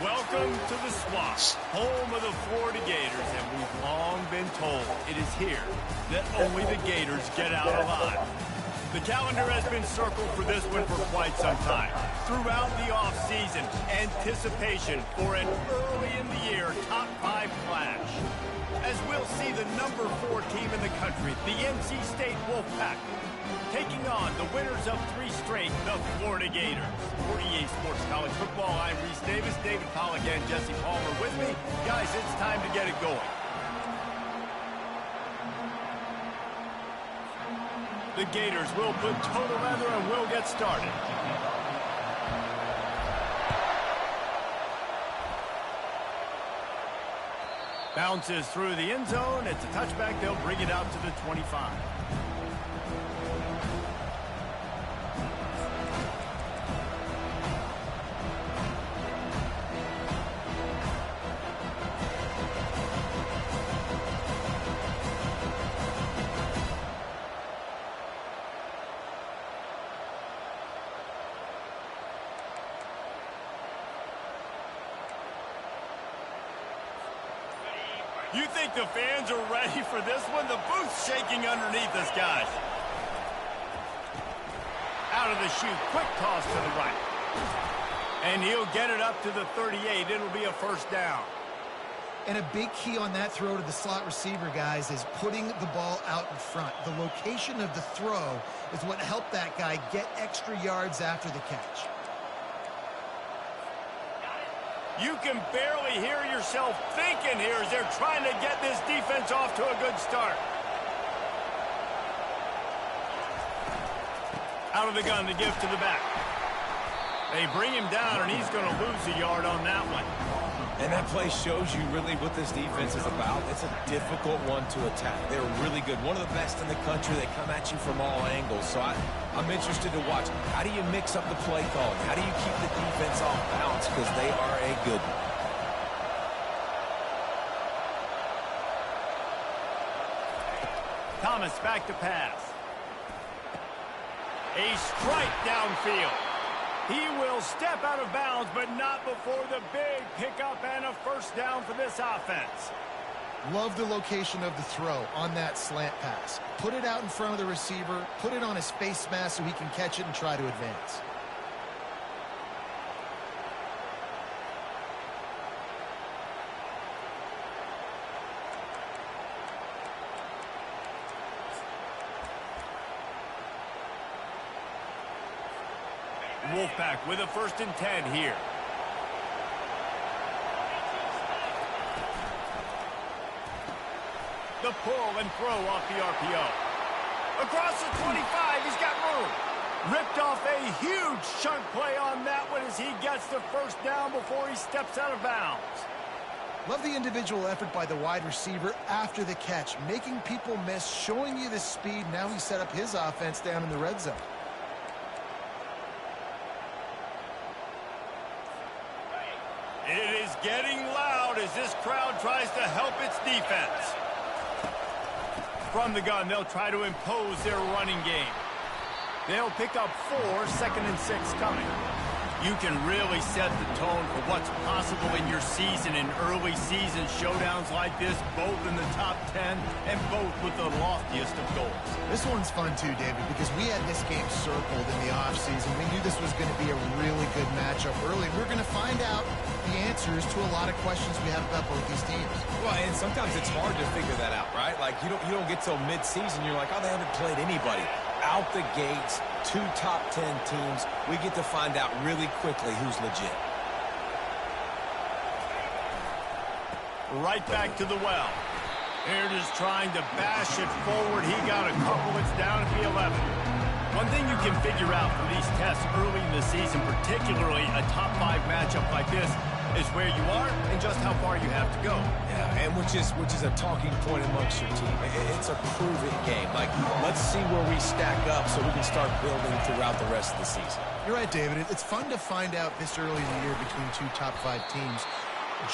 Welcome to the Swamp, home of the Florida Gators, and we've long been told it is here that only the Gators get out alive. The calendar has been circled for this one for quite some time. Throughout the offseason, anticipation for an early-in-the-year top-5 clash. As we'll see the number 4 team in the country, the NC State Wolfpack, taking on the winners of 3 straight, the Florida Gators. For EA Sports College Football, I'm Reese Davis, David Pollack, and Jesse Palmer with me. Guys, it's time to get it going. The Gators will put total leather and we'll get started. Bounces through the end zone. It's a touchback. They'll bring it out to the 25. You think the fans are ready for this one? The booth's shaking underneath us, guys. Out of the chute, quick toss to the right. And he'll get it up to the 38. It'll be a first down. And a big key on that throw to the slot receiver, guys, is putting the ball out in front. The location of the throw is what helped that guy get extra yards after the catch. You can barely hear yourself thinking here as they're trying to get this defense off to a good start. Out of the gun to give to the back. They bring him down, and he's going to lose a yard on that one. And that play shows you really what this defense is about. It's a difficult one to attack. They're really good. One of the best in the country. They come at you from all angles. So I'm interested to watch. How do you mix up the play calling? How do you keep the defense off balance? Because they are a good one. Thomas back to pass. A strike downfield. He will step out of bounds, but not before the big pickup and a first down for this offense. Love the location of the throw on that slant pass. Put it out in front of the receiver, put it on his face mask so he can catch it and try to advance. Wolfpack with a 1st and 10 here. The pull and throw off the RPO. Across the 25, he's got room. Ripped off a huge chunk play on that one as he gets the first down before he steps out of bounds. Love the individual effort by the wide receiver after the catch, making people miss, showing you the speed. Now he set up his offense down in the red zone. It is getting loud as this crowd tries to help its defense. From the gun, they'll try to impose their running game. They'll pick up 4, 2nd and 6 coming. You can really set the tone for what's possible in your season in early season showdowns like this, both in the top 10 and both with the loftiest of goals. This one's fun too, David, because we had this game circled in the offseason. We knew this was going to be a really good matchup early. We're going to find out the answers to a lot of questions we have about both these teams. Well, and sometimes it's hard to figure that out, right? Like, you don't get till mid-season, you're like, oh, they haven't played anybody. Out the gates, 2 top 10 teams. We get to find out really quickly who's legit. Right back to the well. They're just trying to bash it forward. He got a couple. It's down at the 11. One thing you can figure out from these tests early in the season, particularly a top 5 matchup like this, is where you are and just how far you have to go. Yeah, and which is a talking point amongst your team. It's a prove-it game. Like, let's see where we stack up so we can start building throughout the rest of the season. You're right, David. It's fun to find out this early in the year between 2 top 5 teams.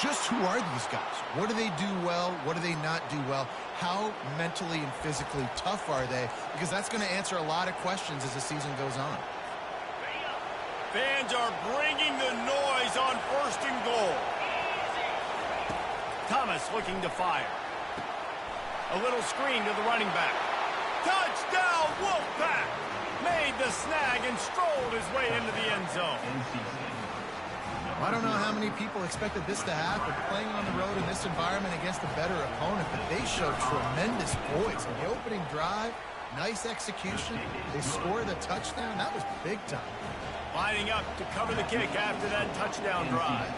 Just who are these guys? What do they do well? What do they not do well? How mentally and physically tough are they? Because that's going to answer a lot of questions as the season goes on. Fans are bringing the noise on 1st and goal. Thomas looking to fire. A little screen to the running back. Touchdown, Wolfpack! Made the snag and strolled his way into the end zone. I don't know how many people expected this to happen, playing on the road in this environment against a better opponent, but they showed tremendous poise in the opening drive. Nice execution. They scored a touchdown. That was big time. Lining up to cover the kick after that touchdown drive.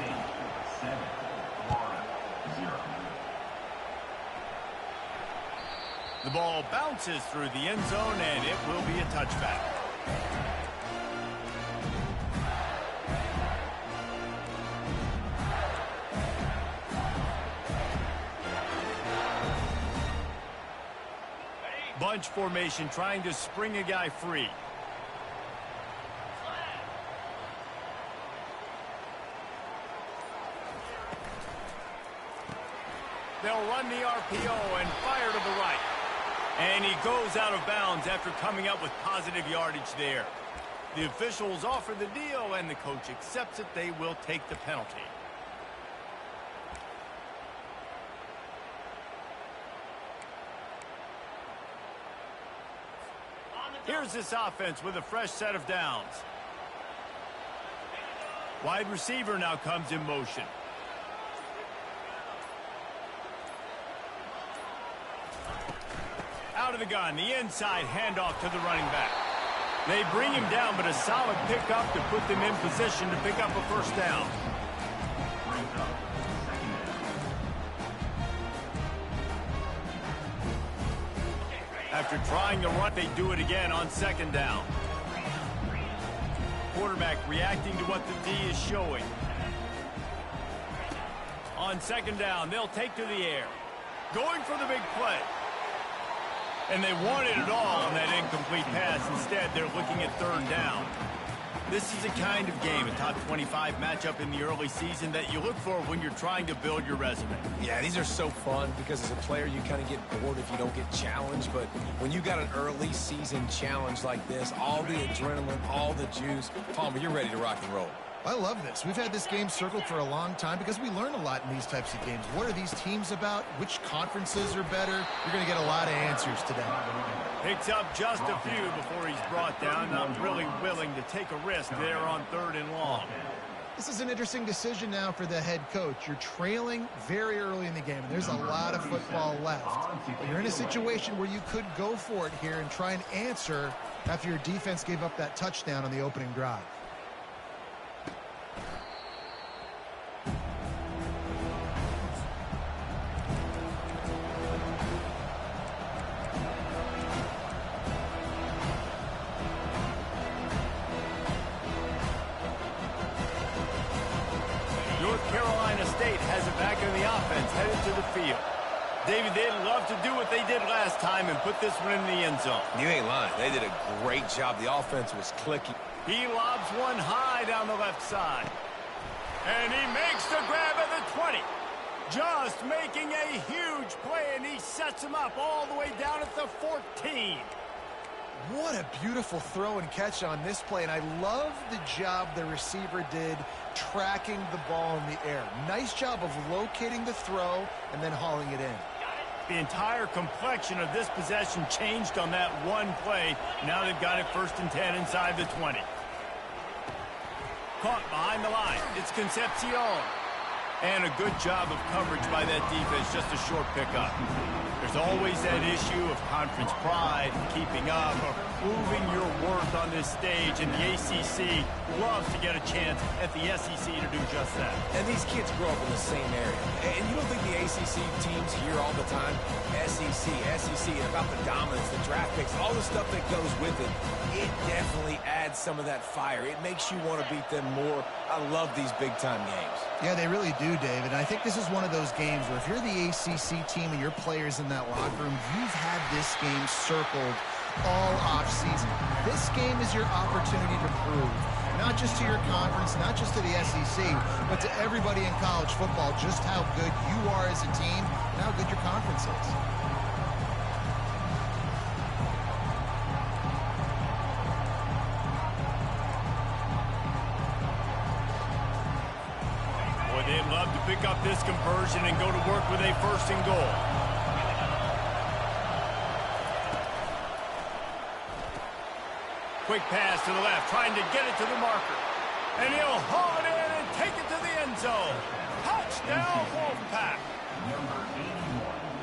The ball bounces through the end zone, and it will be a touchback. Bunch formation, trying to spring a guy free. They'll run the RPO and fire to the right. And he goes out of bounds after coming up with positive yardage there. The officials offer the deal, and the coach accepts it. They will take the penalty. Here's this offense with a fresh set of downs. Wide receiver now comes in motion. Out of the gun, the inside handoff to the running back. They bring him down, but a solid pickup to put them in position to pick up a 1st down. After trying to run, they do it again on 2nd down. Quarterback reacting to what the D is showing. On 2nd down, they'll take to the air. Going for the big play. And they wanted it all on that incomplete pass. Instead, they're looking at 3rd down. This is a kind of game, a top 25 matchup in the early season that you look for when you're trying to build your resume. Yeah, these are so fun because as a player, you kind of get bored if you don't get challenged. But when you got an early season challenge like this, all the adrenaline, all the juice, Palmer, you're ready to rock and roll. I love this. We've had this game circled for a long time because we learn a lot in these types of games. What are these teams about? Which conferences are better? You're going to get a lot of answers today. Picks up just a few before he's brought down. Not really willing to take a risk there on 3rd and long. This is an interesting decision now for the head coach. You're trailing very early in the game, and there's a lot of football left. But you're in a situation where you could go for it here and try and answer after your defense gave up that touchdown on the opening drive. they'd love to do what they did last time and put this one in the end zone. You ain't lying. They did a great job. The offense was clicking. He lobs one high down the left side. And he makes the grab at the 20. Just making a huge play, and he sets him up all the way down at the 14. What a beautiful throw and catch on this play, and I love the job the receiver did tracking the ball in the air. Nice job of locating the throw and then hauling it in. The entire complexion of this possession changed on that one play. Now they've got it 1st and 10 inside the 20. Caught behind the line. It's Concepcion. And a good job of coverage by that defense, just a short pickup. There's always that issue of conference pride, keeping up, or proving your worth on this stage, and the ACC loves to get a chance at the SEC to do just that. And these kids grow up in the same area. And you don't think the ACC teams hear all the time, SEC, about the dominance, the draft picks, all the stuff that goes with it. It definitely adds some of that fire. It makes you want to beat them more. I love these big-time games. Yeah, they really do, David. And I think this is one of those games where if you're the ACC team and your players in that locker room, you've had this game circled all offseason. This game is your opportunity to prove, not just to your conference, not just to the SEC, but to everybody in college football, just how good you are as a team and how good your conference is. They'd love to pick up this conversion and go to work with a 1st and goal. Quick pass to the left, trying to get it to the marker. And he'll haul it in and take it to the end zone. Touchdown, Wolfpack.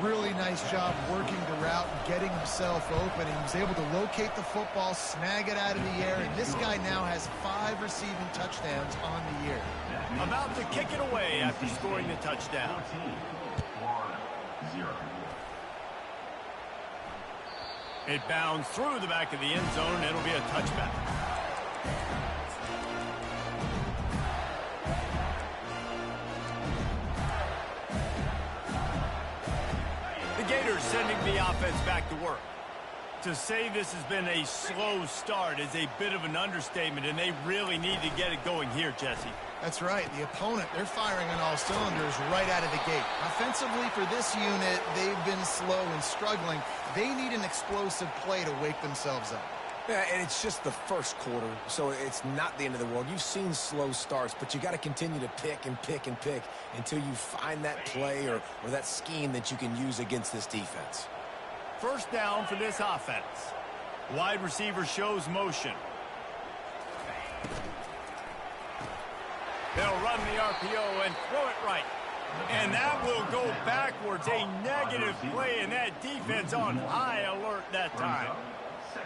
Really nice job working the route and getting himself open. He was able to locate the football, snag it out of the air, and this guy now has 5 receiving touchdowns on the year. About to kick it away after scoring the touchdown. It bounds through the back of the end zone. It'll be a touchback. The Gators sending the offense back to work. To say this has been a slow start is a bit of an understatement, and they really need to get it going here, Jesse. That's right. The opponent, they're firing on all cylinders right out of the gate. Offensively for this unit, they've been slow and struggling. They need an explosive play to wake themselves up. Yeah, and it's just the first quarter, so it's not the end of the world. You've seen slow starts, but you got to continue to pick and pick and pick until you find that play or that scheme that you can use against this defense. 1st down for this offense. Wide receiver shows motion. They'll run the RPO and throw it right. And that will go backwards. A negative play, and that defense on high alert that time.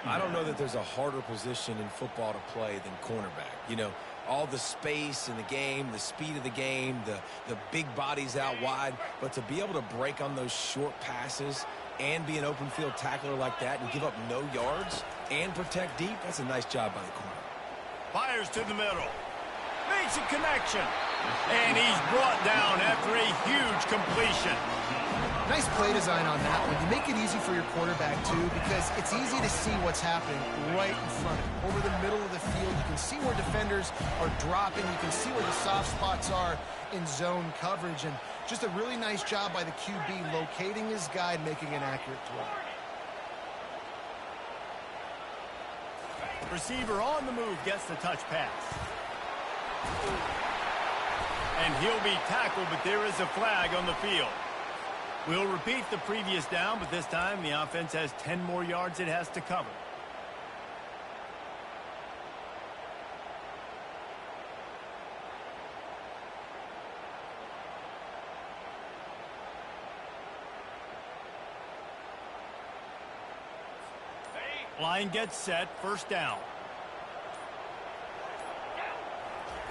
I don't know that there's a harder position in football to play than cornerback. You know, all the space in the game, the speed of the game, the big bodies out wide. But to be able to break on those short passes and be an open field tackler like that and give up no yards and protect deep, that's a nice job by the corner. Fires to the middle. Makes a connection. And he's brought down after a huge completion. Nice play design on that one. You make it easy for your quarterback, too, because it's easy to see what's happening right in front of you. Over the middle of the field, you can see where defenders are dropping. You can see where the soft spots are in zone coverage. And just a really nice job by the QB locating his guy and making an accurate throw. Receiver on the move gets the touch pass. And he'll be tackled, but there is a flag on the field. We'll repeat the previous down, but this time the offense has 10 more yards it has to cover. Line gets set, 1st down.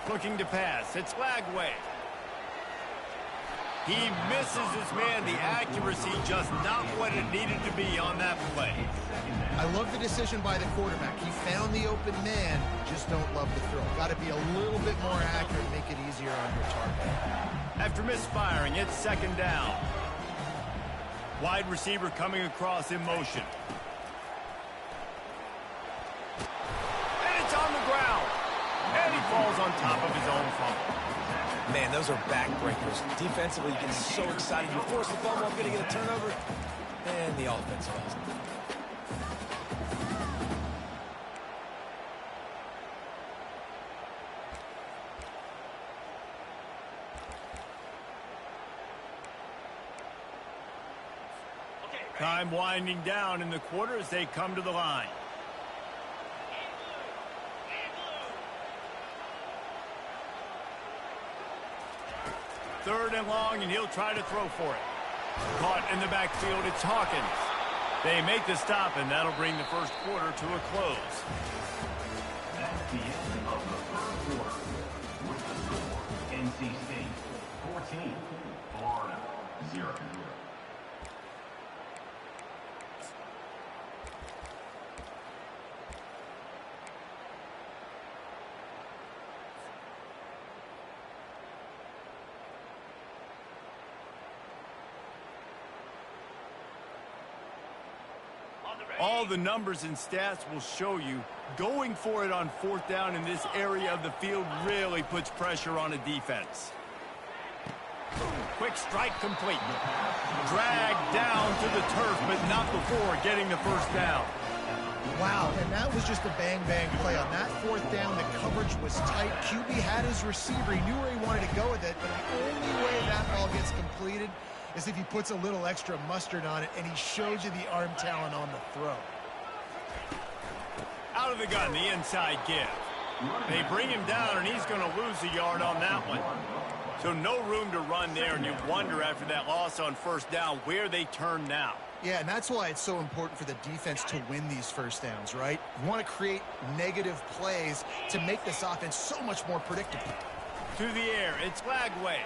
Looking to pass. It's Lagway. He misses his man. The accuracy just not what it needed to be on that play. I love the decision by the quarterback. He found the open man, just don't love the throw. Got to be a little bit more accurate, make it easier on your target. After misfiring, it's 2nd down. Wide receiver coming across in motion. And it's on the ground. And he falls on top of his own fumble. Man, those are backbreakers. Defensively, you get so excited. You force the fumble, I'm going to get a turnover. And the offense falls. Time winding down in the quarter as they come to the line. Third and long, and he'll try to throw for it. Caught in the backfield, it's Hawkins. They make the stop, and that'll bring the first quarter to a close. That's the end of the first quarter. With the score, NC State 14, Florida 0. All the numbers and stats will show you going for it on fourth down in this area of the field really puts pressure on a defense. Quick strike complete. Dragged down to the turf, but not before getting the first down. Wow, and that was just a bang-bang play. On that fourth down, the coverage was tight. QB had his receiver. He knew where he wanted to go with it, but the only way that ball gets completed is if he puts a little extra mustard on it, and he shows you the arm talent on the throw. Out of the gun, the inside give. They bring him down, and he's going to lose a yard on that one. So no room to run there, and you wonder after that loss on first down where they turn now. Yeah, and that's why it's so important for the defense to win these first downs, right? You want to create negative plays to make this offense so much more predictable. To the air, it's Lagway.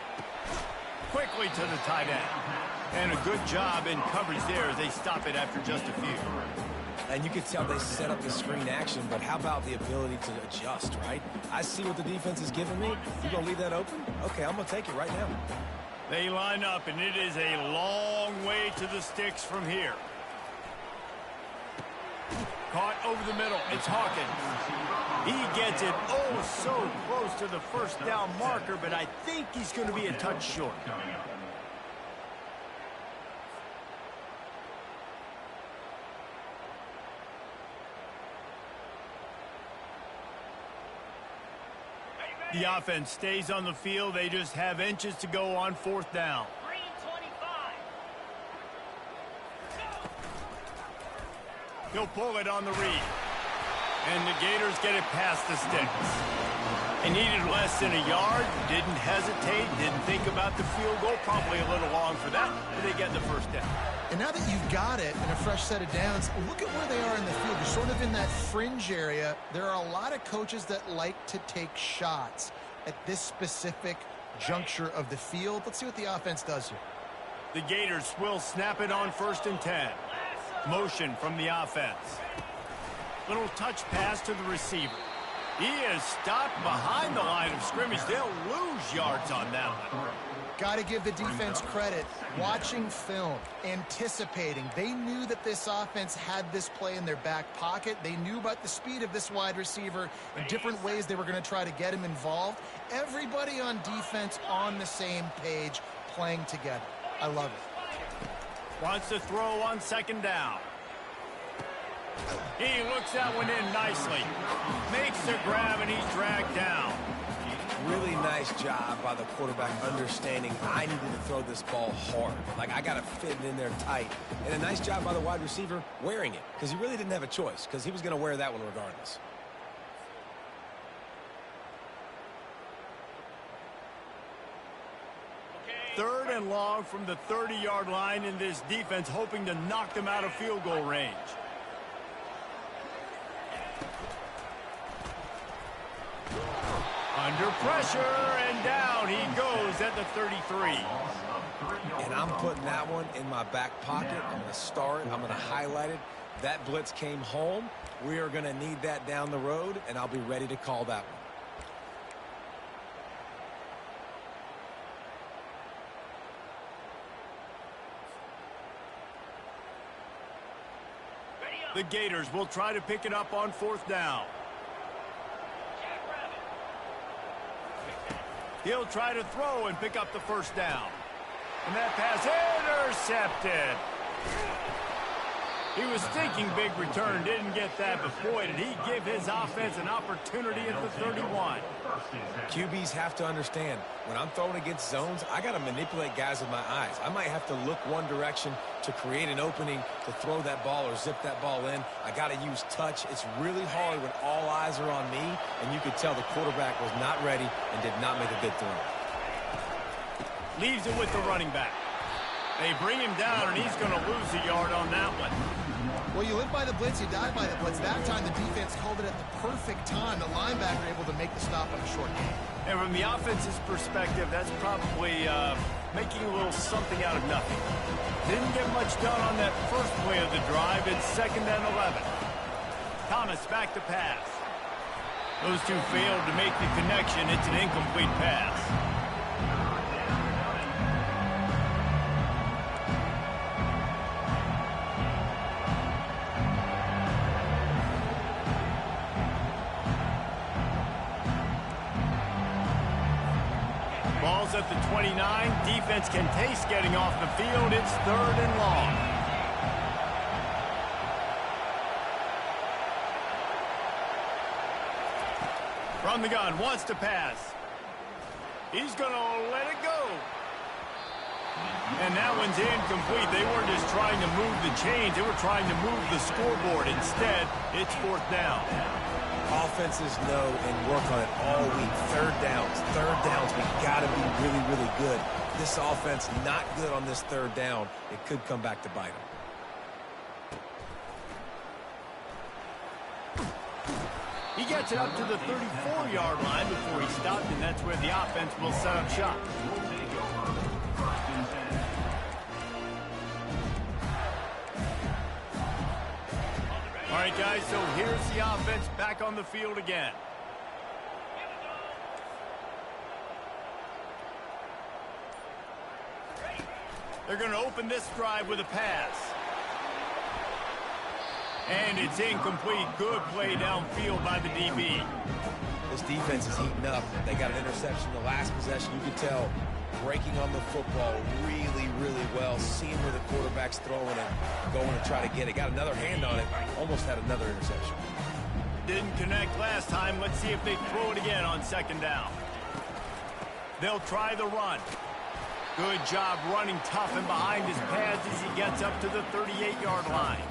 Quickly to the tight end. And a good job in coverage there as they stop it after just a few. And you can tell they set up the screen action, but how about the ability to adjust, right? I see what the defense is giving me. You going to leave that open? Okay, I'm going to take it right now. They line up, and it is a long way to the sticks from here. Caught over the middle. It's Hawkins. He gets it so close to the first down marker, but I think he's going to be a touch short. The offense stays on the field. They just have inches to go on fourth down. Green 25. He'll pull it on the read. And the Gators get it past the sticks. They needed less than a yard, didn't hesitate, didn't think about the field goal. Probably a little long for that, but they get the first down. And now that you've got it and a fresh set of downs, look at where they are in the field. They're sort of in that fringe area. There are a lot of coaches that like to take shots at this specific juncture of the field. Let's see what the offense does here. The Gators will snap it on 1st and 10. Motion from the offense. Little touch pass to the receiver. He is stopped behind the line of scrimmage. They'll lose yards on that one. Got to give the defense credit. Watching film, anticipating. They knew that this offense had this play in their back pocket. They knew about the speed of this wide receiver and different ways they were going to try to get him involved. Everybody on defense on the same page, playing together. I love it. Wants to throw on 2nd down. He looks that one in nicely. Makes the grab, and he's dragged down. Really nice job by the quarterback understanding I needed to throw this ball hard. Like, I got to fit it in there tight. And a nice job by the wide receiver wearing it, because he really didn't have a choice, because he was going to wear that one regardless. Third and long from the 30-yard line, in this defense hoping to knock them out of field goal range. Under pressure, and down he goes at the 33. And I'm putting that one in my back pocket. I'm going to star it. I'm going to highlight it. That blitz came home. We are going to need that down the road, and I'll be ready to call that one. The Gators will try to pick it up on 4th down. He'll try to throw and pick up the 1st down. And that pass intercepted. He was thinking big return, didn't get that, but boy, did he give his offense an opportunity at the 31. QBs have to understand, when I'm throwing against zones, I got to manipulate guys with my eyes. I might have to look one direction to create an opening to throw that ball or zip that ball in. I got to use touch. It's really hard when all eyes are on me, and you could tell the quarterback was not ready and did not make a good throw. Leaves it with the running back. They bring him down, and he's going to lose a yard on that one. Well, you live by the blitz, you die by the blitz. That time, the defense called it at the perfect time. The linebacker able to make the stop on a short game. And from the offense's perspective, that's probably making a little something out of nothing. Didn't get much done on that first play of the drive. It's 2nd and 11. Thomas back to pass. Those two failed to make the connection. It's an incomplete pass. Ball's at the 29. Defense can taste getting off the field. It's 3rd and long. From the gun, wants to pass. He's going to let it go. And that one's incomplete. They weren't just trying to move the chains. They were trying to move the scoreboard. Instead, it's 4th down. Offenses know and work on it all week. Third downs. We got to be really, really good. This offense not good on this 3rd down. It could come back to bite them. He gets it up to the 34-yard line before he stopped, and that's where the offense will set up shop. All right, guys, so here's the offense back on the field again. They're going to open this drive with a pass. And it's incomplete. Good play downfield by the DB. This defense is heating up. They got an interception the last possession. You could tell breaking on the football really, really well. Seeing where the quarterback's throwing and going to try to get it. Got another hand on it. Almost had another interception. Didn't connect last time. Let's see if they throw it again on 2nd down. They'll try the run. Good job running tough and behind his pads as he gets up to the 38-yard line.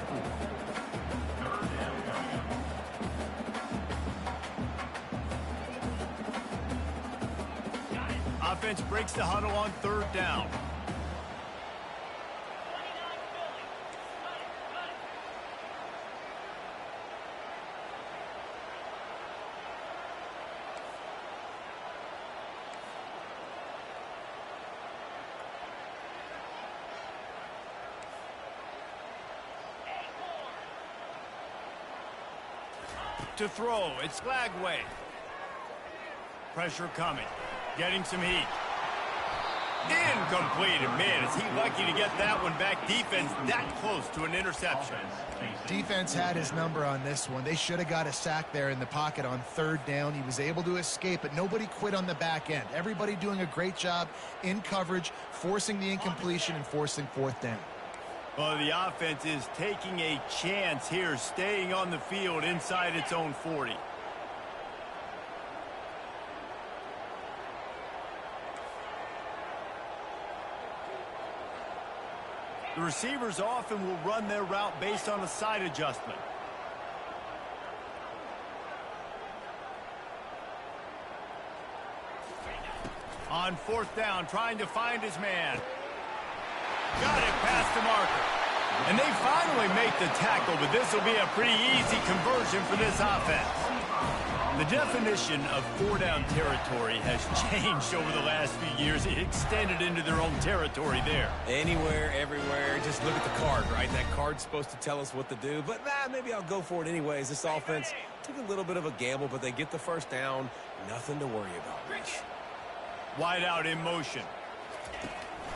Offense breaks the huddle on 3rd down. To throw, it's Glagway. Pressure coming. Getting some heat. Incomplete. And man, is he lucky to get that one back. Defense that close to an interception. Defense had his number on this one. They should have got a sack there in the pocket on 3rd down. He was able to escape, but nobody quit on the back end. Everybody doing a great job in coverage, forcing the incompletion and forcing 4th down. Well, the offense is taking a chance here, staying on the field inside its own 40. The receivers often will run their route based on a side adjustment. On 4th down, trying to find his man. Got it past the marker. And they finally make the tackle, but this will be a pretty easy conversion for this offense. The definition of 4-down territory has changed over the last few years. It extended into their own territory there. Anywhere, everywhere, just look at the card, right? That card's supposed to tell us what to do, but maybe I'll go for it anyways. This offense took a little bit of a gamble, but they get the 1st down. Nothing to worry about, Rich. Wide out in motion.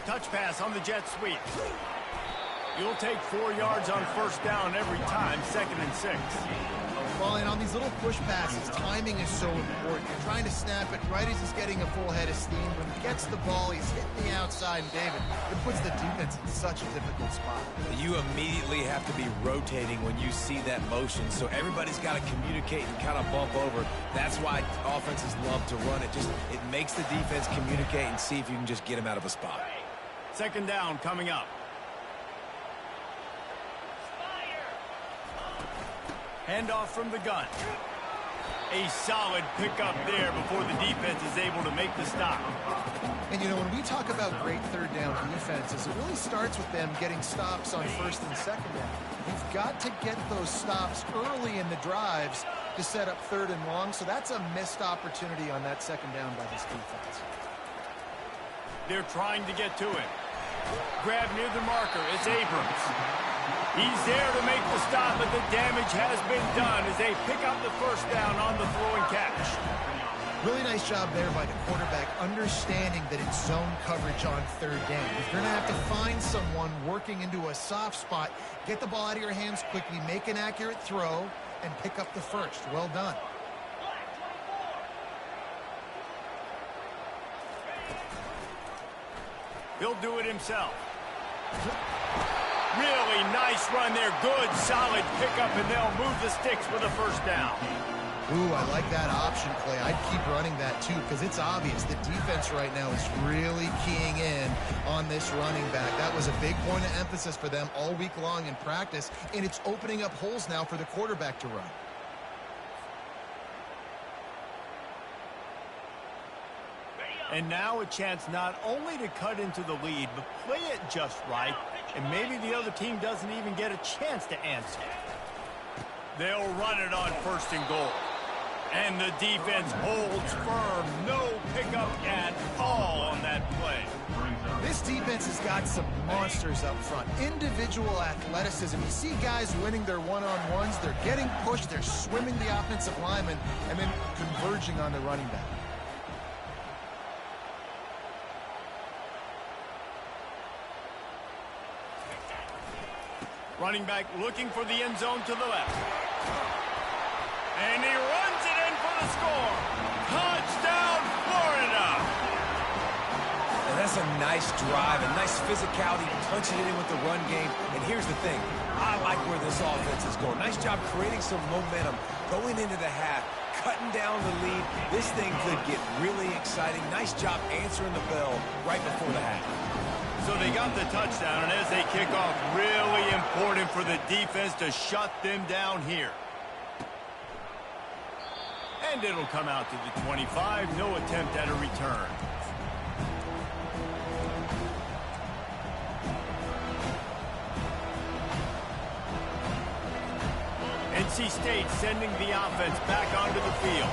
Touch pass on the jet sweep. You'll take 4 yards on first down every time, 2nd and 6. Well, and on these little push passes, timing is so important. You're trying to snap it right as he's getting a full head of steam. When he gets the ball, he's hitting the outside, and David, it puts the defense in such a difficult spot. You immediately have to be rotating when you see that motion, so everybody's got to communicate and kind of bump over. That's why offenses love to run it. It makes the defense communicate and see if you can just get him out of a spot. 2nd down coming up. Handoff from the gun. A solid pickup there before the defense is able to make the stop. And, you know, when we talk about great third down defenses, it really starts with them getting stops on 1st and 2nd down. You've got to get those stops early in the drives to set up 3rd and long, so that's a missed opportunity on that 2nd down by this defense. They're trying to get to him. Grab near the marker. It's Abrams. He's there to make the stop, but the damage has been done as they pick up the 1st down on the throw and catch. Really nice job there by the quarterback, understanding that it's zone coverage on 3rd down. If you're going to have to find someone working into a soft spot, get the ball out of your hands quickly, make an accurate throw, and pick up the 1st. Well done. He'll do it himself. Really nice run there. Good, solid pickup, and they'll move the sticks with a 1st down. Ooh, I like that option play. I'd keep running that, too, because it's obvious the defense right now is really keying in on this running back. That was a big point of emphasis for them all week long in practice, and it's opening up holes now for the quarterback to run. And now a chance not only to cut into the lead, but play it just right, and maybe the other team doesn't even get a chance to answer. They'll run it on 1st and goal. And the defense holds firm. No pickup at all on that play. This defense has got some monsters up front. Individual athleticism. You see guys winning their one-on-ones. They're getting pushed. They're swimming the offensive lineman and then converging on the running back. Running back looking for the end zone to the left. And he runs it in for the score. Touchdown, Florida! And that's a nice drive, a nice physicality, punching it in with the run game. And here's the thing. I like where this offense is going. Nice job creating some momentum, going into the half, cutting down the lead. This thing could get really exciting. Nice job answering the bell right before the half. So they got the touchdown, and as they kick off, really important for the defense to shut them down here. And it'll come out to the 25. No attempt at a return. NC State sending the offense back onto the field.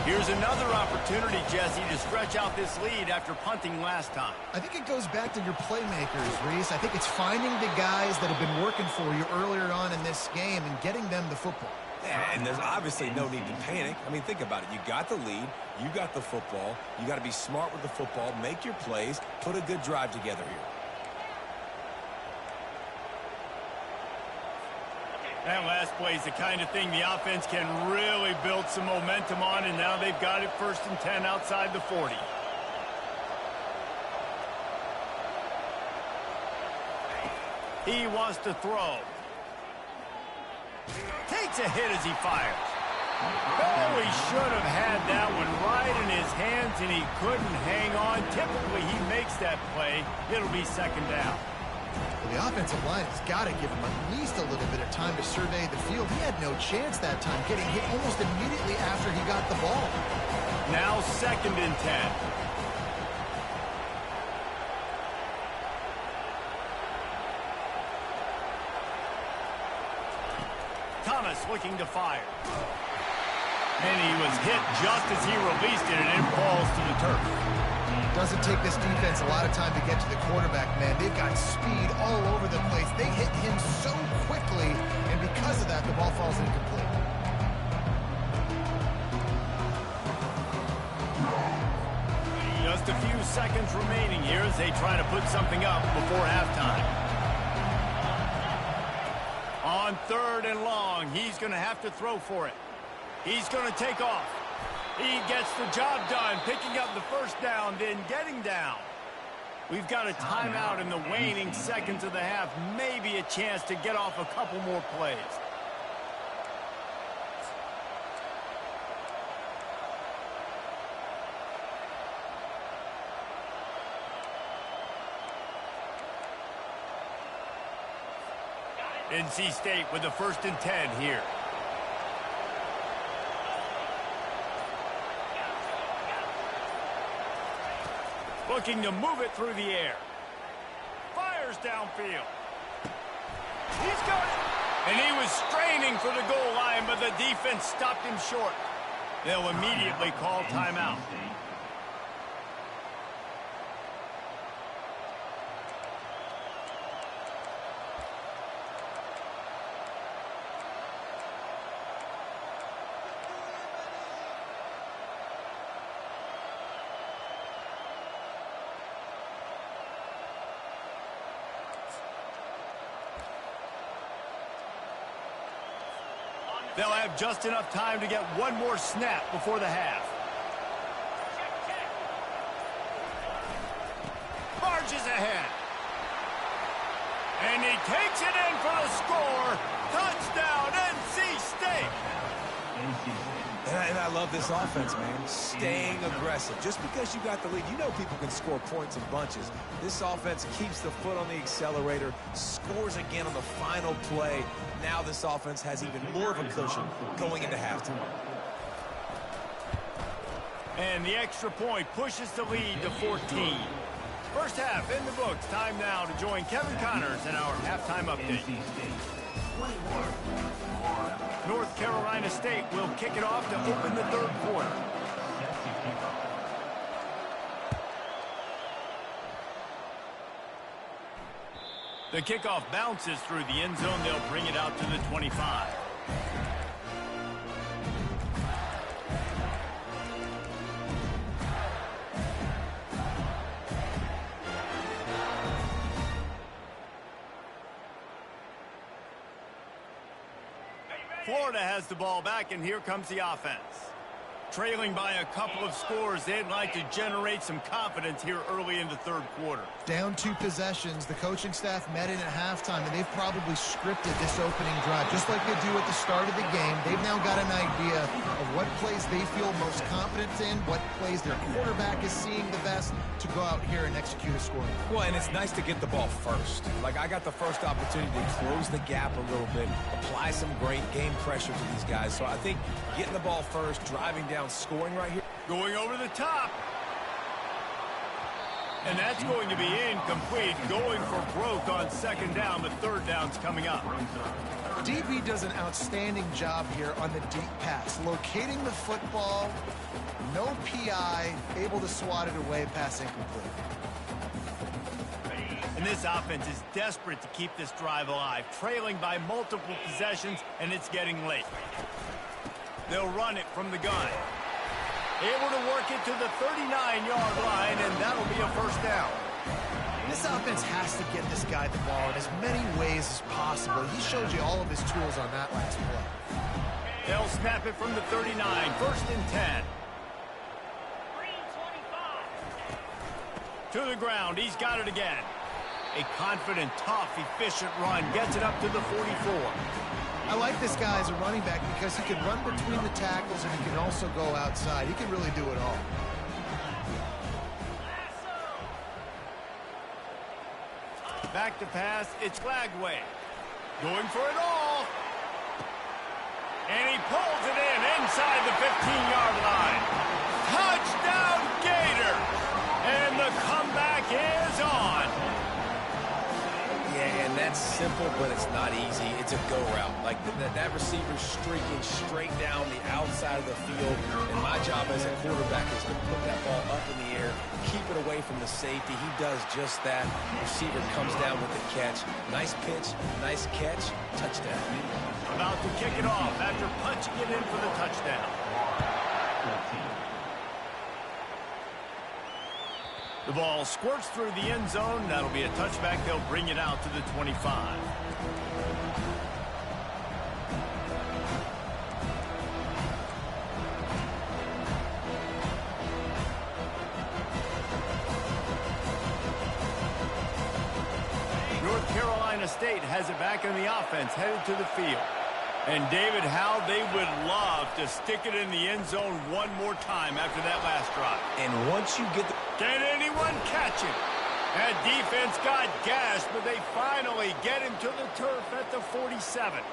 Here's another opportunity, Jesse, to stretch out this lead after punting last time. I think it goes back to your playmakers, Reese. I think it's finding the guys that have been working for you earlier on in this game and getting them the football. Yeah, and there's obviously no need to panic. I mean, think about it. You got the lead. You got the football. You got to be smart with the football, make your plays, put a good drive together here. That last play is the kind of thing the offense can really build some momentum on, and now they've got it 1st and 10 outside the 40. He wants to throw. Takes a hit as he fires. Oh, he should have had that one right in his hands, and he couldn't hang on. Typically, he makes that play. It'll be 2nd down. Well, the offensive line has got to give him at least a little bit of time to survey the field. He had no chance that time, getting hit almost immediately after he got the ball. Now 2nd and 10. Thomas looking to fire. And he was hit just as he released it, and it falls to the turf. Doesn't take this defense a lot of time to get to the quarterback, man. They've got speed all over the place. They hit him so quickly, and because of that, the ball falls incomplete. Just a few seconds remaining here as they try to put something up before halftime. On 3rd and long, he's going to have to throw for it. He's going to take off. He gets the job done, picking up the first down, then getting down. We've got a timeout in the waning seconds of the half. Maybe a chance to get off a couple more plays. NC State with the 1st and 10 here. Looking to move it through the air. Fires downfield. He's got it. And he was straining for the goal line, but the defense stopped him short. They'll immediately call timeout. They'll have just enough time to get one more snap before the half. Marches ahead. And he takes it in for the score. Touchdown, NC State. And I love this offense, man. Staying aggressive. Just because you got the lead, you know people can score points in bunches. This offense keeps the foot on the accelerator, scores again on the final play. Now this offense has even more of a cushion going into halftime. And the extra point pushes the lead to 14. First half in the books. Time now to join Kevin Connors in our halftime update. North Carolina State will kick it off to open the 3rd quarter. The kickoff bounces through the end zone. They'll bring it out to the 25. Florida has the ball back, and here comes the offense. Trailing by a couple of scores, they'd like to generate some confidence here early in the 3rd quarter. Down 2 possessions, the coaching staff met in at halftime, and they've probably scripted this opening drive. Just like they do at the start of the game, they've now got an idea of what plays they feel most confident in, what plays their quarterback is seeing the best to go out here and execute a scoring. Well, and it's nice to get the ball first. Like, I got the first opportunity to close the gap a little bit, apply some great game pressure to these guys. So I think getting the ball first, driving down, scoring right here. Going over the top. And that's going to be incomplete. Going for broke on 2nd down, but 3rd down's coming up. DB does an outstanding job here on the deep pass. Locating the football, no PI, able to swat it away, pass incomplete. And this offense is desperate to keep this drive alive, trailing by multiple possessions, and it's getting late. They'll run it from the gun. Able to work it to the 39-yard line, and that'll be a 1st down. This offense has to get this guy the ball in as many ways as possible. He showed you all of his tools on that last play. They'll snap it from the 39, 1st and 10. To the ground, he's got it again. A confident, tough, efficient run gets it up to the 44. I like this guy as a running back because he can run between the tackles and he can also go outside. He can really do it all. Back to pass, it's Flagway. Going for it all. And he pulls it in inside the 15-yard line. Touchdown, Gator! And the comeback is on. Yeah, and that's simple, but it's not easy. It's a go route. Like, that receiver's streaking straight down the outside of the field, and my job as a quarterback is to put that ball up in the air, keep it away from the safety. He does just that. Receiver comes down with the catch. Nice pitch, nice catch, touchdown. About to kick it off after punching it in for the touchdown. The ball squirts through the end zone. That'll be a touchback. They'll bring it out to the 25. State has it back in the offense, headed to the field. And, David, how they would love to stick it in the end zone one more time after that last drive. And once you get the... Can anyone catch him? That defense got gashed, but they finally get him to the turf at the 47.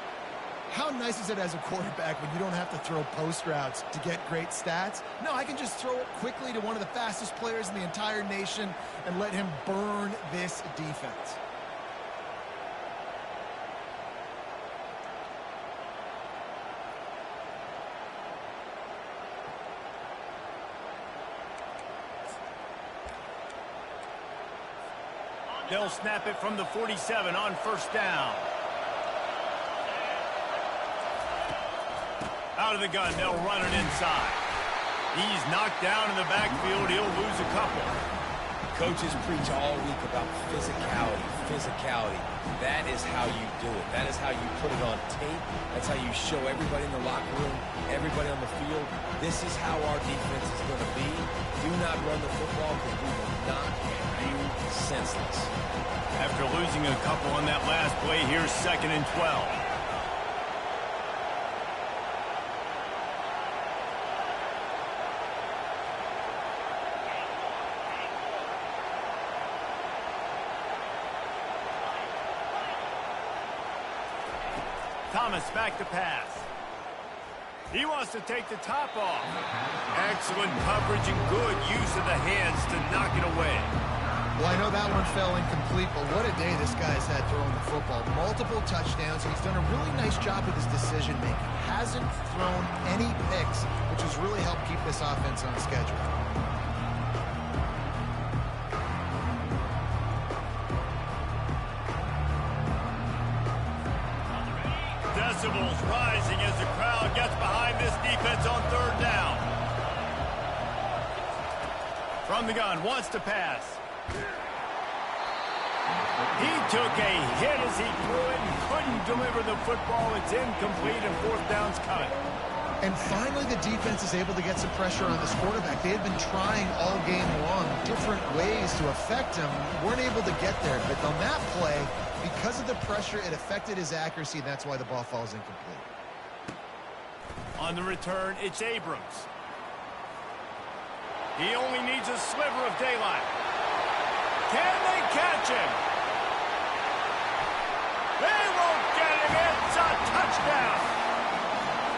How nice is it as a quarterback when you don't have to throw post routes to get great stats? No, I can just throw it quickly to one of the fastest players in the entire nation and let him burn this defense. They'll snap it from the 47 on first down. Out of the gun, they'll run it inside. He's knocked down in the backfield. He'll lose a couple. Coaches preach all week about physicality. That is how you do it. That is how you put it on tape. That's how you show everybody in the locker room, everybody on the field. This is how our defense is going to be. Do not run the football because we will not get you senseless. After losing a couple on that last play, here's 2nd and 12. Thomas back to pass. He wants to take the top off. Excellent coverage and good use of the hands to knock it away. Well, I know that one fell incomplete, but what a day this guy's had throwing the football. Multiple touchdowns. He's done a really nice job with his decision-making. Hasn't thrown any picks, which has really helped keep this offense on schedule. Decibels rising as the crowd gets behind this defense on 3rd down. From the gun, wants to pass. He took a hit as he threw it and couldn't deliver the football. It's incomplete and 4th down's coming. And finally the defense is able to get some pressure on this quarterback. They had been trying all game long different ways to affect him. Weren't able to get there, but on that play, because of the pressure, it affected his accuracy, and that's why the ball falls incomplete. On the return, it's Abrams. He only needs a sliver of daylight. Can they catch him? They won't get him. It's a touchdown.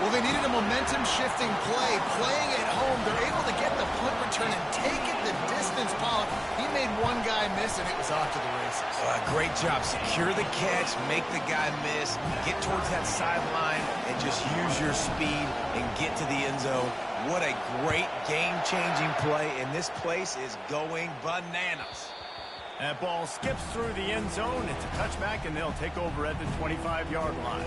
Well, they needed a momentum-shifting play. Playing at home, they're able to get the punt return and take it the distance. Pollock, he made one guy miss, and it was off to the races. Great job. Secure the catch, make the guy miss, get towards that sideline, and just use your speed and get to the end zone. What a great game-changing play, and this place is going bananas. That ball skips through the end zone. It's a touchback, and they'll take over at the 25-yard line.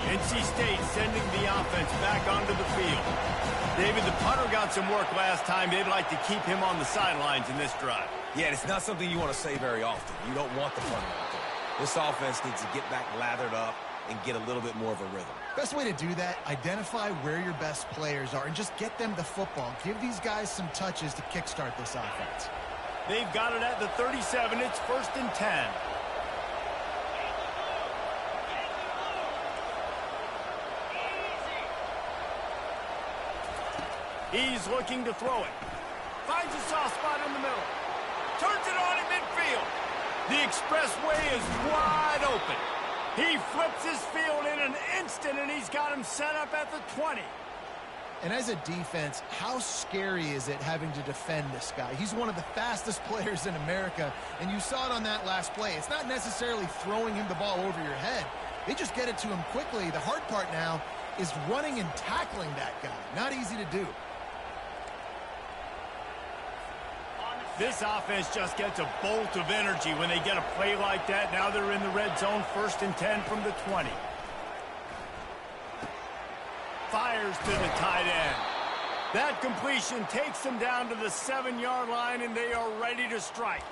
NC State sending the offense back onto the field. David, the punter got some work last time. They'd like to keep him on the sidelines in this drive. Yeah, it's not something you want to say very often. You don't want the punter out there. This offense needs to get back lathered up and get a little bit more of a rhythm. Best way to do that, identify where your best players are and just get them the football. Give these guys some touches to kickstart this offense. They've got it at the 37. It's 1st and 10. He's looking to throw it. Finds a soft spot in the middle. Turns it on in midfield. The expressway is wide open. He flips his field in an instant, and he's got him set up at the 20. And as a defense, how scary is it having to defend this guy? He's one of the fastest players in America, and you saw it on that last play. It's not necessarily throwing him the ball over your head. They just get it to him quickly. The hard part now is running and tackling that guy. Not easy to do. This offense just gets a bolt of energy when they get a play like that. Now they're in the red zone, 1st and 10 from the 20. Fires to the tight end. That completion takes them down to the 7-yard line, and they are ready to strike.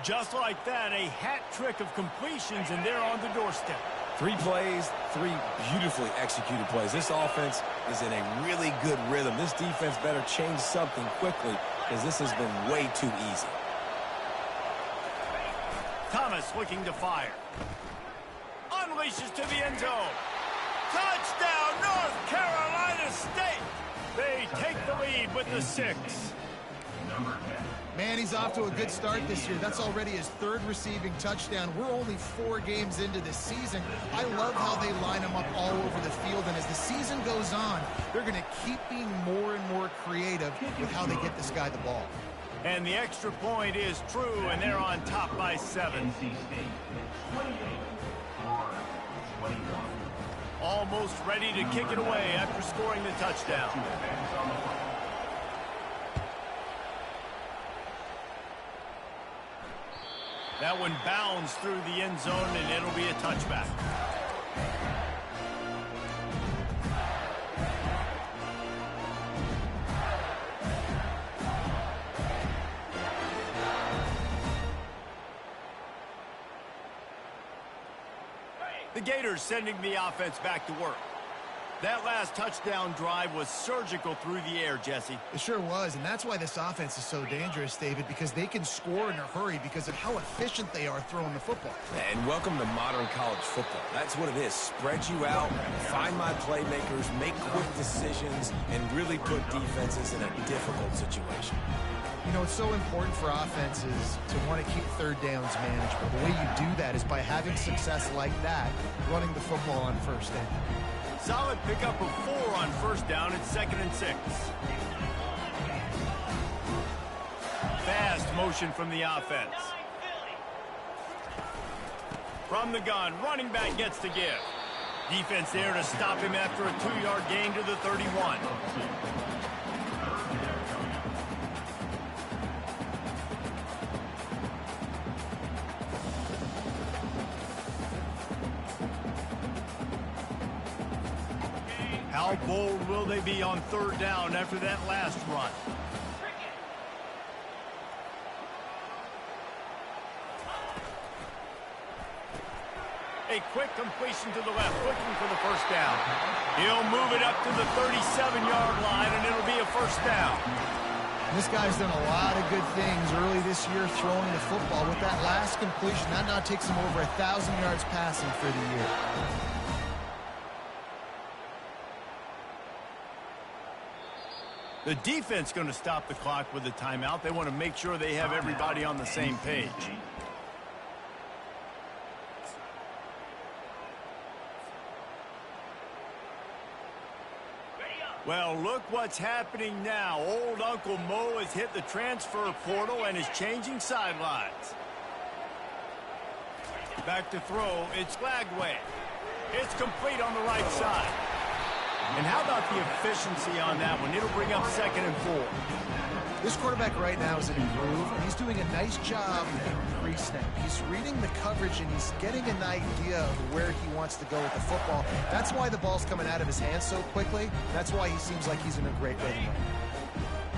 Just like that, a hat trick of completions, and they're on the doorstep. 3 plays, 3 beautifully executed plays. This offense is in a really good rhythm. This defense better change something quickly because this has been way too easy. Thomas looking to fire. Unleashes to the end zone. Touchdown, North Carolina State. They take the lead with the 6. Man, he's off to a good start this year. That's already his 3rd receiving touchdown. We're only 4 games into this season. I love how they line him up all over the field, and as the season goes on, they're going to keep being more and more creative with how they get this guy the ball. And the extra point is true, and they're on top by 7. NC State 28, Florida 21. Almost ready to kick it away after scoring the touchdown. That one bounds through the end zone, and it'll be a touchback. The Gators sending the offense back to work. That last touchdown drive was surgical through the air, Jesse. It sure was, and that's why this offense is so dangerous, David, because they can score in a hurry because of how efficient they are throwing the football. And welcome to modern college football. That's what it is. Spread you out, find my playmakers, make quick decisions, and really put defenses in a difficult situation. You know, it's so important for offenses to want to keep 3rd downs manageable. The way you do that is by having success like that, running the football on 1st down. Solid pickup of 4 on 1st down. It's 2nd and 6. Fast motion from the offense. From the gun, running back gets to give. Defense there to stop him after a 2-yard gain to the 31. How bold will they be on 3rd down after that last run? A quick completion to the left, looking for the 1st down. He'll move it up to the 37-yard line, and it'll be a 1st down. This guy's done a lot of good things early this year throwing the football. With that last completion, that now takes him over 1,000 yards passing for the year. The defense going to stop the clock with a timeout. They want to make sure they have everybody on the same page. Well, look what's happening now. Old Uncle Mo has hit the transfer portal and is changing sidelines. Back to throw. It's Glagway. It's complete on the right side. And how about the efficiency on that one? It'll bring up 2nd and 4. This quarterback right now is in a groove, and he's doing a nice job in pre-snap. He's reading the coverage, and he's getting an idea of where he wants to go with the football. That's why the ball's coming out of his hands so quickly. That's why he seems like he's in a great rhythm.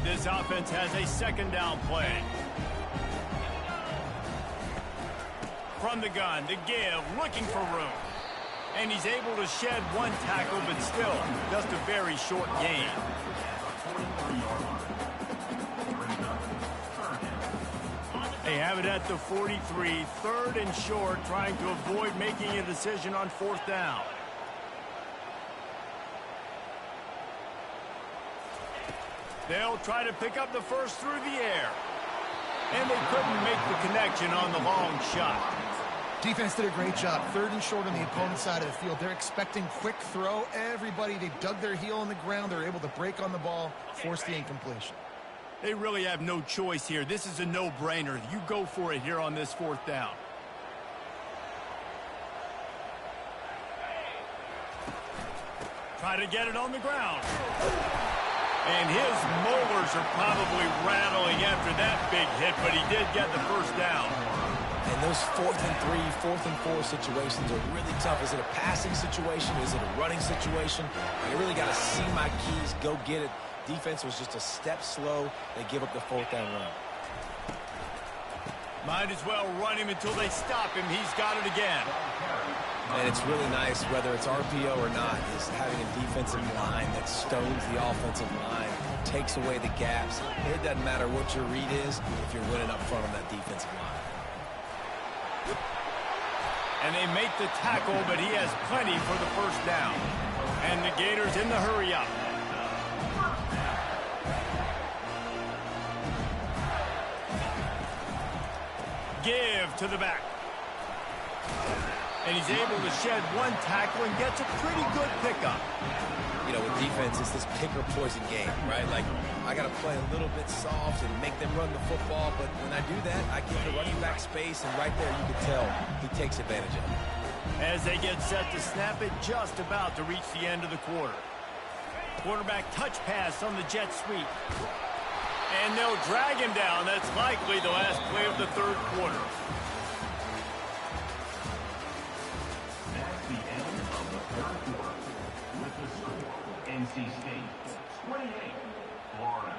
This offense has a 2nd down play. From the gun, to give, looking for room. And he's able to shed 1 tackle, but still just a very short gain. They have it at the 43, 3rd and short, trying to avoid making a decision on 4th down. They'll try to pick up the 1st through the air. And they couldn't make the connection on the long shot. Defense did a great job. 3rd and short on the opponent's side of the field. They're expecting quick throw. Everybody, they dug their heel on the ground. They're able to break on the ball, force the incompletion. They really have no choice here. This is a no-brainer. You go for it here on this 4th down. Try to get it on the ground. And his molars are probably rattling after that big hit, but he did get the 1st down. And those 4th and 3, 4th and 4 situations are really tough. Is it a passing situation? Is it a running situation? I really got to see my keys, go get it. Defense was just a step slow. They give up the 4th down run. Might as well run him until they stop him. He's got it again. And it's really nice, whether it's RPO or not, is having a defensive line that stones the offensive line, takes away the gaps. It doesn't matter what your read is if you're winning up front on that defensive line. And they make the tackle, but he has plenty for the first down. And the Gators in the hurry up. Give to the back. And he's able to shed one tackle and gets a pretty good pickup. You know, with defense, it's this pick or poison game, right? Like, I got to play a little bit soft and make them run the football, but when I do that, I give the running back space, and right there you can tell he takes advantage of it. As they get set to snap it, just about to reach the end of the quarter. Quarterback touch pass on the jet sweep. And they'll drag him down. That's likely the last play of the third quarter. That's the end of the third quarter. With the score, NC State 28, Florida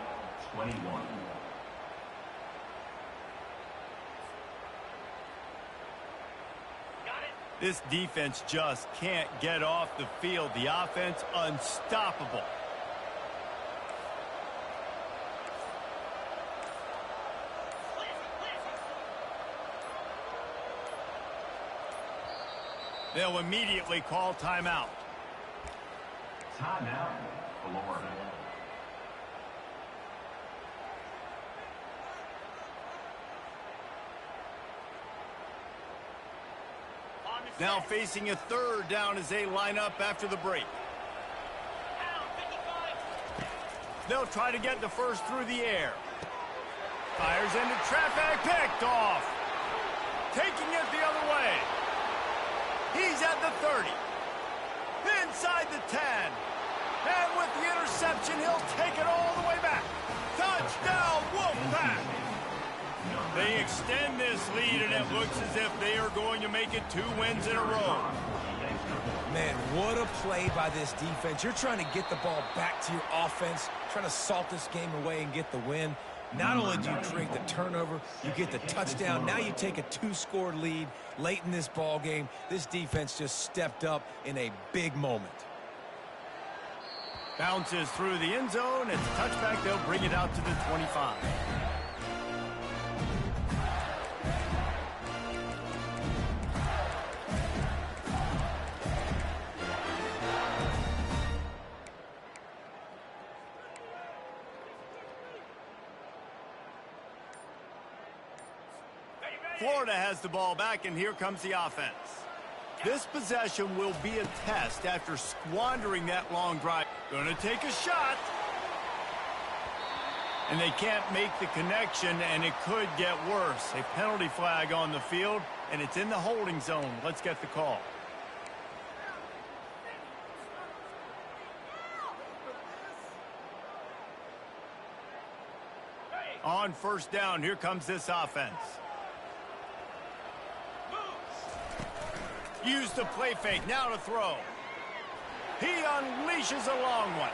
21. This defense just can't get off the field. The offense unstoppable. They'll immediately call timeout. Timeout, Florida. Now facing a third down as they line up after the break. They'll try to get the first through the air. Fires into traffic, picked off. Taking it the other way. He's at the 30. Inside the 10. And with the interception, he'll take it all the way back. Touchdown, Wolfpack! They extend this lead, and it looks as if they are going to make it 2 wins in a row. Man, what a play by this defense. You're trying to get the ball back to your offense, trying to salt this game away and get the win. Not only do you create the turnover, you get the touchdown. Now you take a 2-score lead late in this ball game. This defense just stepped up in a big moment. Bounces through the end zone. It's a touchback. They'll bring it out to the 25. Florida has the ball back, and here comes the offense. This possession will be a test after squandering that long drive. Going to take a shot. And they can't make the connection, and it could get worse. A penalty flag on the field, and it's in the holding zone. Let's get the call. On first down, here comes this offense. Use the play fake, now to throw. He unleashes a long one.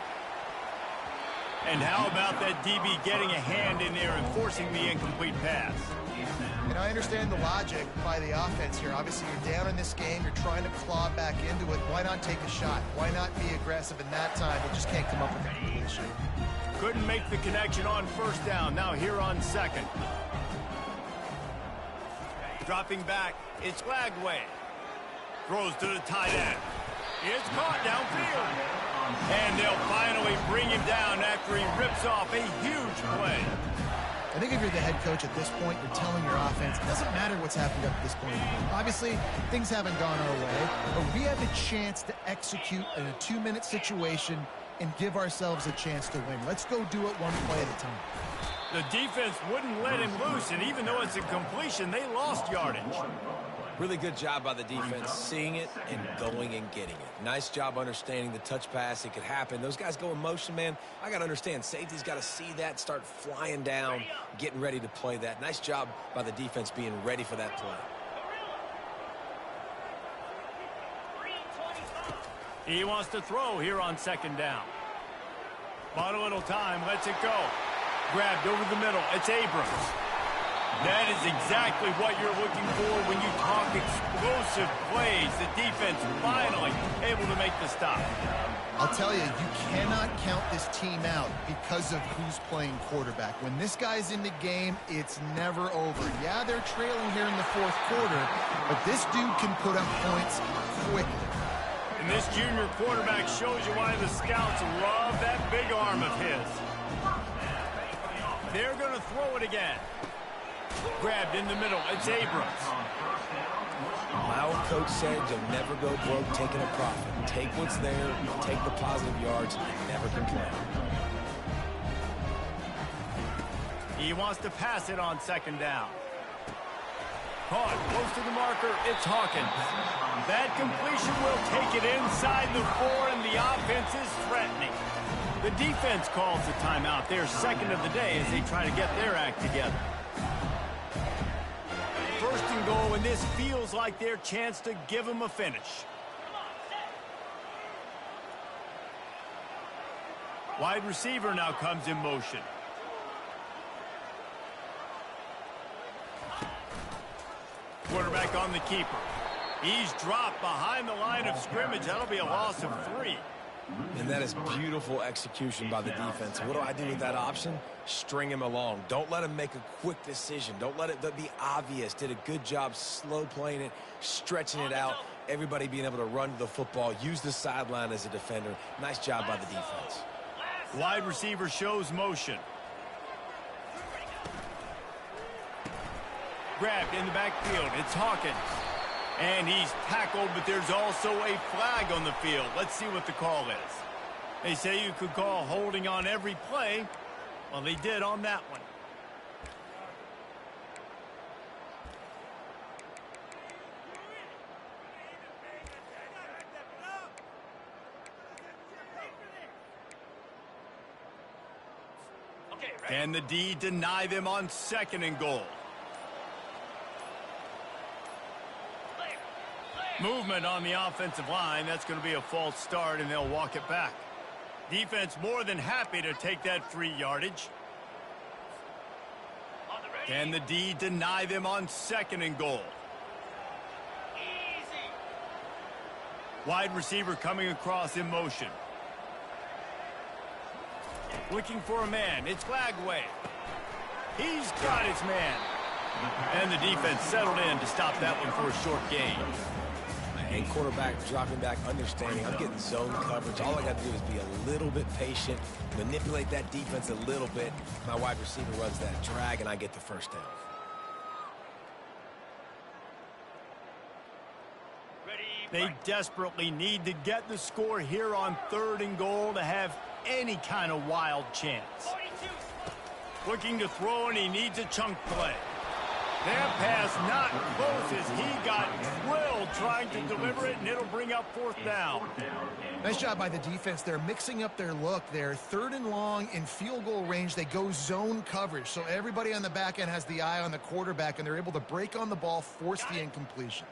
And how about that DB getting a hand in there and forcing the incomplete pass? And I understand the logic by the offense here. Obviously, you're down in this game. You're trying to claw back into it. Why not take a shot? Why not be aggressive in that time? They just can't come up with a completion. Couldn't make the connection on first down. Now here on second. Dropping back, it's Lagway. Throws to the tight end. It's caught downfield. And they'll finally bring him down after he rips off a huge play. I think if you're the head coach at this point, you're telling your offense, it doesn't matter what's happened up to this point. Obviously, things haven't gone our way, but we have a chance to execute in a 2-minute situation and give ourselves a chance to win. Let's go do it one play at a time. The defense wouldn't let him loose, and even though it's a completion, they lost yardage. Really good job by the defense, seeing it and going and getting it. Nice job understanding the touch pass. It could happen. Those guys go in motion, man. I got to understand, safety's got to see that, start flying down, getting ready to play that. Nice job by the defense being ready for that play. He wants to throw here on second down. Bought a little time, lets it go. Grabbed over the middle. It's Abrams. That is exactly what you're looking for when you talk explosive plays. The defense finally able to make the stop. I'll tell you, you cannot count this team out because of who's playing quarterback. When this guy's in the game, it's never over. Yeah, they're trailing here in the fourth quarter, but this dude can put up points quickly. And this junior quarterback shows you why the scouts love that big arm of his. They're going to throw it again. Grabbed in the middle. It's Abrams. My old coach said you'll never go broke taking a profit. Take what's there, take the positive yards, and never complain. He wants to pass it on second down. Caught close to the marker. It's Hawkins. That completion will take it inside the 4, and the offense is threatening. The defense calls the timeout. Their second of the day as they try to get their act together. First and goal, and this feels like their chance to give them a finish. Wide receiver now comes in motion. Quarterback on the keeper. He's dropped behind the line of scrimmage. That'll be a loss of 3. And that is beautiful execution by the defense. What do I do with that option? String him along. Don't let him make a quick decision. Don't let it be obvious. Did a good job slow playing it, stretching it out. Everybody being able to run to the football, use the sideline as a defender. Nice job by the defense. Wide receiver shows motion. Grabbed in the backfield. It's Hawkins. And he's tackled, but there's also a flag on the field. Let's see what the call is. They say you could call holding on every play. Well, they did on that one. Can the D deny them on second and goal? Movement on the offensive line. That's going to be a false start, and they'll walk it back. Defense more than happy to take that free yardage. Can the D deny them on second and goal? Wide receiver coming across in motion. Looking for a man. It's Glagway. He's got his man. And the defense settled in to stop that one for a short gain. And quarterback dropping back, understanding I'm getting zone coverage. All I got to do is be a little bit patient, manipulate that defense a little bit. My wide receiver runs that drag, and I get the first down. They desperately need to get the score here on third and goal to have any kind of wild chance. Looking to throw, and he needs a chunk play. That pass not close as he got drilled trying to deliver it, and it'll bring up fourth down. Nice job by the defense. They're mixing up their look. They're third and long in field goal range. They go zone coverage, so everybody on the back end has the eye on the quarterback, and they're able to break on the ball, force the incompletion.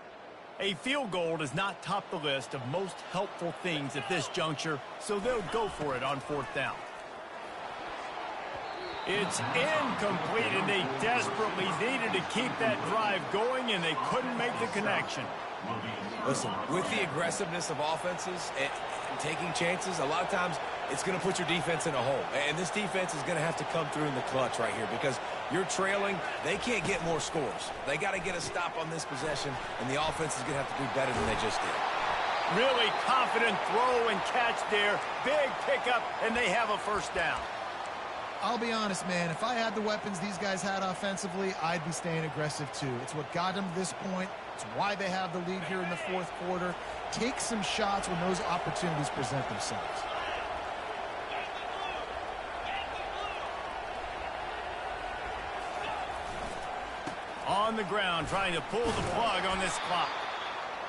A field goal does not top the list of most helpful things at this juncture, so they'll go for it on fourth down. It's incomplete, and they desperately needed to keep that drive going, and they couldn't make the connection. Listen, with the aggressiveness of offenses and taking chances, a lot of times it's going to put your defense in a hole. And this defense is going to have to come through in the clutch right here because you're trailing. They can't get more scores. They got to get a stop on this possession, and the offense is going to have to do better than they just did. Really confident throw and catch there. Big pickup, and they have a first down. I'll be honest, man. If I had the weapons these guys had offensively, I'd be staying aggressive too. It's what got them to this point. It's why they have the lead here in the fourth quarter. Take some shots when those opportunities present themselves. On the ground, trying to pull the plug on this clock.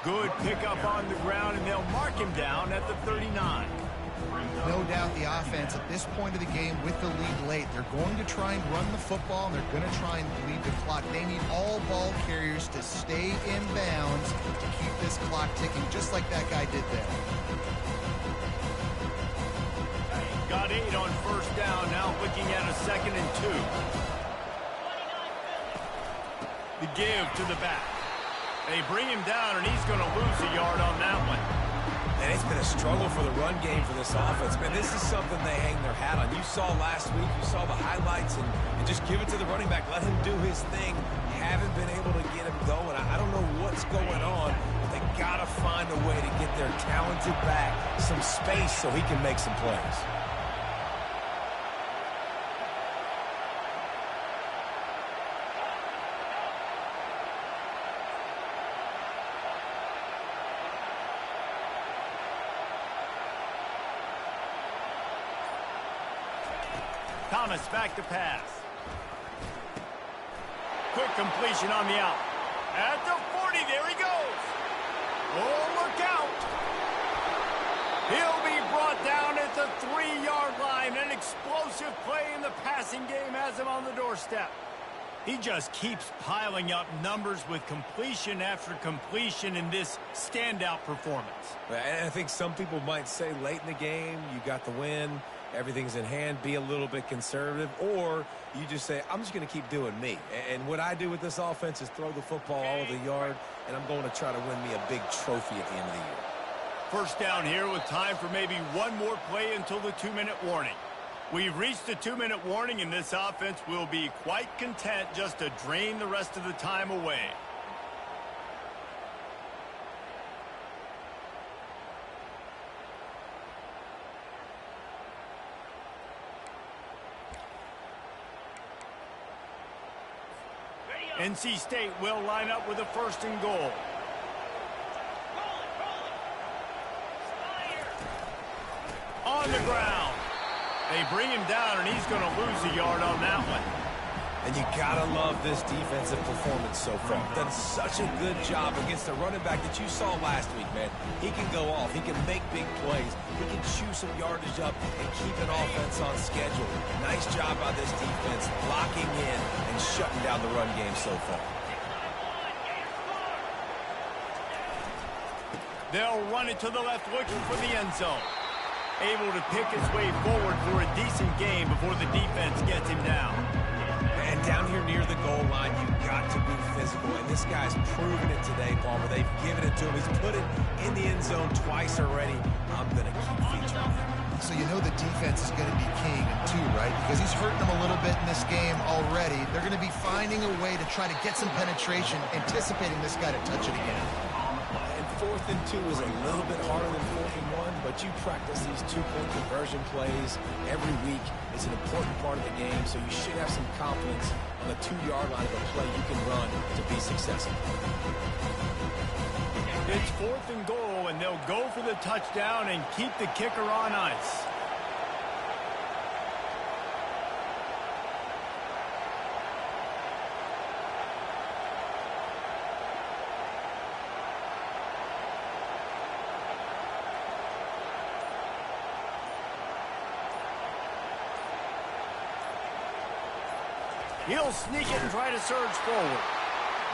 Good pickup on the ground, and they'll mark him down at the 39. No doubt the offense at this point of the game with the lead late, they're going to try and run the football, and they're going to try and lead the clock. They need all ball carriers to stay in bounds to keep this clock ticking, just like that guy did there. Got 8 on first down, now looking at a 2nd and 2. The give to the back. They bring him down, and he's going to lose a yard on that one. And it's been a struggle for the run game for this offense. Man, this is something they hang their hat on. You saw last week, you saw the highlights, and just give it to the running back. Let him do his thing. You haven't been able to get him going. I don't know what's going on, but they got to find a way to get their talented back some space so he can make some plays. Thomas back to pass. Quick completion on the out. At the 40, there he goes. Oh, look out. He'll be brought down at the 3-yard line. An explosive play in the passing game has him on the doorstep. He just keeps piling up numbers with completion after completion in this standout performance. And I think some people might say late in the game, you got the win, everything's in hand, be a little bit conservative, or you just say, I'm just going to keep doing me. And what I do with this offense is throw the football all over the yard, and I'm going to try to win me a big trophy at the end of the year. First down here with time for maybe one more play until the 2-minute warning. We've reached the 2-minute warning, and this offense will be quite content just to drain the rest of the time away. NC State will line up with a 1st and goal. On the ground. They bring him down, and he's going to lose a yard on that one. And you got to love this defensive performance so far. Done such a good job against the running back that you saw last week, man. He can go off. He can make big plays. He can chew some yardage up and keep an offense on schedule. Nice job by this defense locking in and shutting down the run game so far. They'll run it to the left, looking for the end zone. Able to pick his way forward for a decent game before the defense gets him down. And down here near the goal line, you've got to be physical. And this guy's proven it today, Palmer. They've given it to him. He's put it in the end zone twice already. I'm going to keep featuring him. So you know the defense is going to be king, too, right? Because he's hurting them a little bit in this game already. They're going to be finding a way to try to get some penetration, anticipating this guy to touch it again. 4th and 2 is a little bit harder than 4th and 1, but you practice these 2-point conversion plays every week. It's an important part of the game, so you should have some confidence on the 2-yard line of a play you can run to be successful. It's 4th and goal, and they'll go for the touchdown and keep the kicker on ice. He'll sneak it and try to surge forward.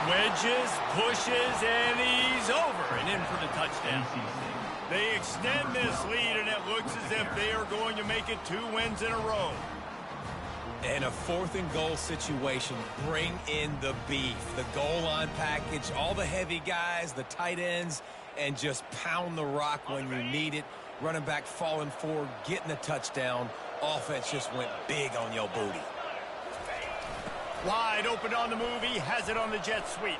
Wedges, pushes, and he's over and in for the touchdown. They extend this lead, and it looks as if they are going to make it 2 wins in a row. In a 4th and goal situation, bring in the beef. The goal line package, all the heavy guys, the tight ends, and just pound the rock when you need it. Running back falling forward, getting the touchdown. Offense just went big on your booty. Wide open on the move. He has it on the jet sweep.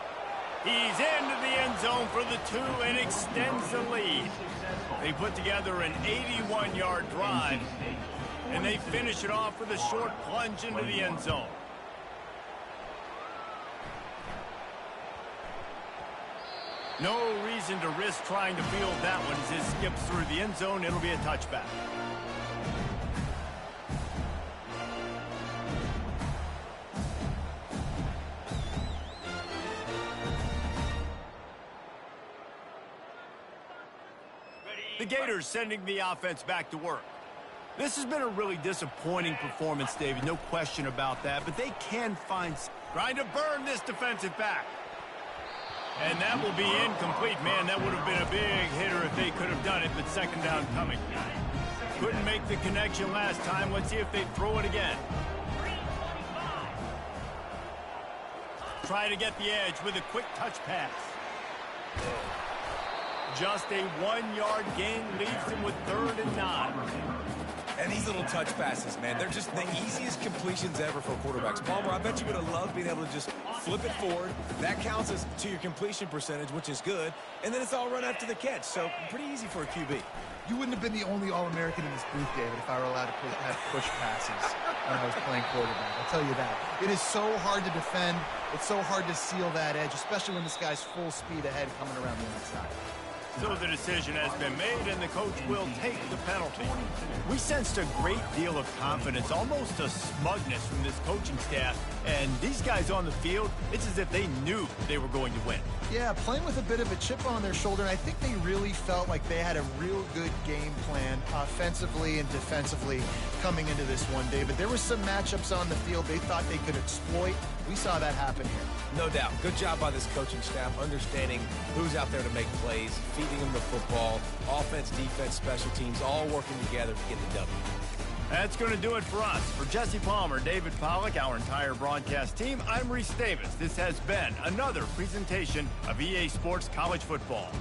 He's into the end zone for the 2 and extends the lead. They put together an 81-yard drive, and they finish it off with a short plunge into the end zone. No reason to risk trying to field that one as it skips through the end zone. It'll be a touchback. The Gators sending the offense back to work. This has been a really disappointing performance, David. No question about that. But they can find... Trying to burn this defensive back. And that will be incomplete. Man, that would have been a big hitter if they could have done it, but 2nd down coming. Couldn't make the connection last time. Let's see if they throw it again. Try to get the edge with a quick touch pass. Just a 1-yard gain leaves him with 3rd and 9. And these little touch passes, man, they're just the easiest completions ever for quarterbacks. Palmer, I bet you would have loved being able to just flip it forward. That counts as to your completion percentage, which is good. And then it's all run after the catch. So pretty easy for a QB. You wouldn't have been the only All-American in this booth, David, if I were allowed to have push passes when I was playing quarterback. I'll tell you that. It is so hard to defend. It's so hard to seal that edge, especially when this guy's full speed ahead coming around the outside. So the decision has been made, and the coach will take the penalty. We sensed a great deal of confidence, almost a smugness from this coaching staff. And these guys on the field, it's as if they knew they were going to win. Yeah, playing with a bit of a chip on their shoulder, and I think they really felt like they had a real good game plan offensively and defensively coming into this one, David. There were some matchups on the field they thought they could exploit. We saw that happen here. No doubt. Good job by this coaching staff, understanding who's out there to make plays, feeding them the football, offense, defense, special teams, all working together to get the W. That's going to do it for us. For Jesse Palmer, David Pollack, our entire broadcast team, I'm Reese Davis. This has been another presentation of EA Sports College Football.